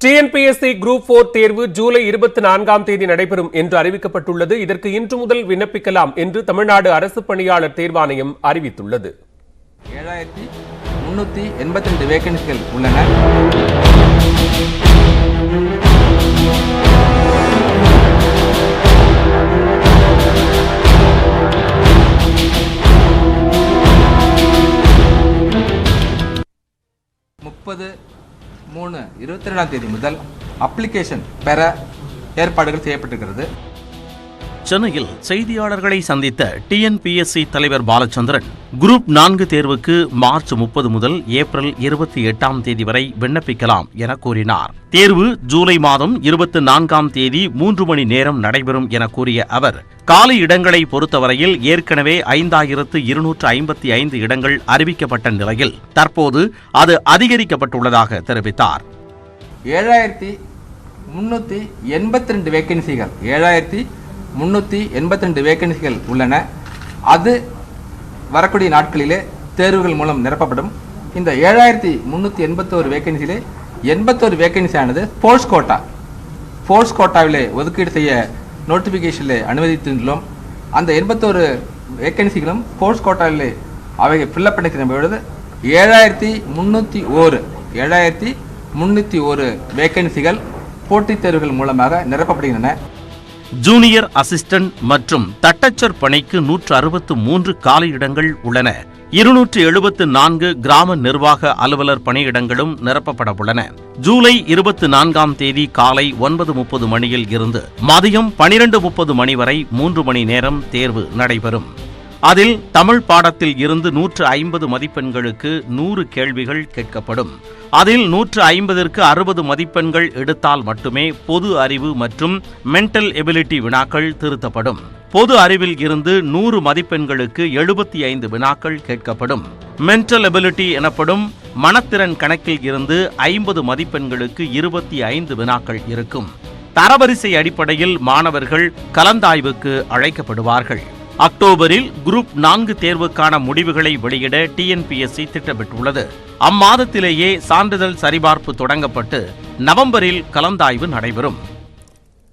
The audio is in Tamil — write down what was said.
டிஎன்பிஎஸ்சி குரூப் 4 தேர்வு ஜூலை 24ஆம் தேதி நடைபெறும் என்று அறிவிக்கப்பட்டுள்ளது. இதற்கு இன்று முதல் விண்ணப்பிக்கலாம் என்று தமிழ்நாடு அரசு பணியாளர் தேர்வாணையம் அறிவித்துள்ளது. 7382 வேகன்சிகள் உள்ளன. முப்பது 3/22ஆம் தேதி முதல் அப்ளிகேஷன் பெற ஏற்பாடுகள் செய்யப்பட்டிருக்கிறது. சென்னையில் செய்தியாளர்களை சந்தித்த டிஎன்பிஎஸ்சி தலைவர் பாலச்சந்திரன், குரூப் 4 தேர்வுக்கு மார்ச் 30 முதல் ஏப்ரல் 28ஆம் தேதி வரை விண்ணப்பிக்கலாம் என கூறினார். தேர்வு ஜூலை மாதம் 24ஆம் தேதி 3 மணி நேரம் நடைபெறும் என கூறிய அவர், காலி இடங்களை பொறுத்தவரையில் ஏற்கனவே 5255 இடங்கள் அறிவிக்கப்பட்ட நிலையில் தற்போது அது அதிகரிக்கப்பட்டுள்ளதாக தெரிவித்தார். 7382 வேகன்சிகள் 7382 வேகன்சிகள் உள்ளன. அது வரக்கூடிய நாட்களிலே தேர்வுகள் மூலம் நிரப்பப்படும். இந்த 7381 வேகன்சியிலே 81 வேகன்சியானது போர்ஸ் கோட்டாவிலே ஒதுக்கீடு செய்ய நோட்டிஃபிகேஷனில் அனுமதித்துள்ளோம். அந்த 81 வேகன்சிகளும் போர்ஸ் கோட்டாவிலே அவை ஃபில்லப் பண்ணிக்கிற பொழுது 7301 வேகன்சிகள் போட்டித் தேர்வுகள் மூலமாக நிரப்பப்படுகின்றன. ஜூனியர் அசிஸ்டன்ட் மற்றும் தட்டச்சர் பணிக்கு 163 காலியிடங்கள் உள்ளன. 274 கிராம நிர்வாக அலுவலர் பணியிடங்களும் நிரப்பப்பட உள்ளன. ஜூலை 24ஆம் தேதி காலை 9:30 மணியில் இருந்து மதியம் 12:30 மணி வரை 3 மணி நேரம் தேர்வு நடைபெறும். அதில் தமிழ் பாடத்தில் இருந்து 150 மதிப்பெண்களுக்கு 100 கேள்விகள் கேட்கப்படும். அதில் 150ற்கு 60 மதிப்பெண்கள் எடுத்தால் மட்டுமே பொது அறிவு மற்றும் மென்டல் எபிலிட்டி வினாக்கள் திருத்தப்படும். பொது அறிவில் இருந்து 100 மதிப்பெண்களுக்கு 75 வினாக்கள் கேட்கப்படும். மென்டல் எபிலிட்டி எனப்படும் மனத்திறன் கணக்கில் இருந்து 50 மதிப்பெண்களுக்கு 25 வினாக்கள் இருக்கும். தரவரிசை அடிப்படையில் மாணவர்கள் கலந்தாய்வுக்கு அழைக்கப்படுவார்கள். அக்டோபரில் குரூப் 4 தேர்வுக்கான முடிவுகளை வெளியிட டிஎன்பிஎஸ்சி திட்டமிட்டுள்ளது. அம்மாதத்திலேயே சான்றிதழ் சரிபார்ப்பு தொடங்கப்பட்டு நவம்பரில் கலந்தாய்வு நடைபெறும்.